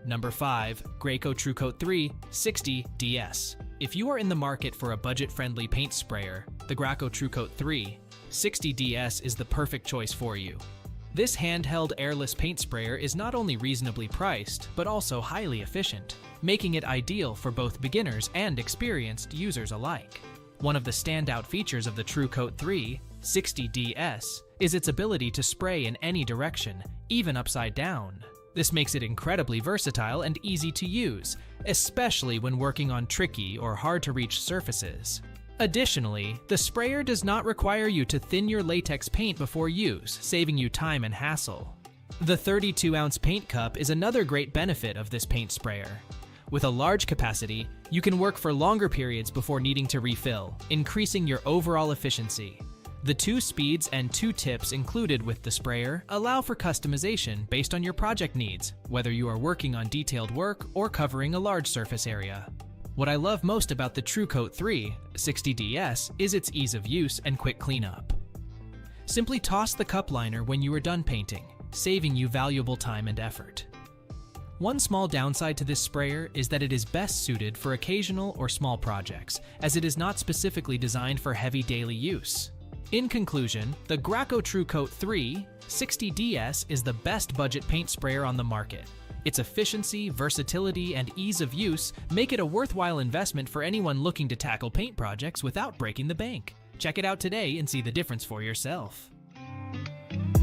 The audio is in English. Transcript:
Number 5. Graco TrueCoat 3 60DS. If you are in the market for a budget-friendly paint sprayer, the Graco TrueCoat 3 60DS is the perfect choice for you. This handheld airless paint sprayer is not only reasonably priced, but also highly efficient, making it ideal for both beginners and experienced users alike. One of the standout features of the TrueCoat 3 60DS is its ability to spray in any direction, even upside down. This makes it incredibly versatile and easy to use, especially when working on tricky or hard-to-reach surfaces. Additionally, the sprayer does not require you to thin your latex paint before use, saving you time and hassle. The 32-ounce paint cup is another great benefit of this paint sprayer. With a large capacity, you can work for longer periods before needing to refill, increasing your overall efficiency. The 2 speeds and 2 tips included with the sprayer allow for customization based on your project needs, whether you are working on detailed work or covering a large surface area. What I love most about the TrueCoat 3 60DS is its ease of use and quick cleanup. Simply toss the cup liner when you are done painting, saving you valuable time and effort. One small downside to this sprayer is that it is best suited for occasional or small projects, as it is not specifically designed for heavy daily use. In conclusion, the Graco TrueCoat 3 60DS is the best budget paint sprayer on the market. Its efficiency, versatility, and ease of use make it a worthwhile investment for anyone looking to tackle paint projects without breaking the bank. Check it out today and see the difference for yourself.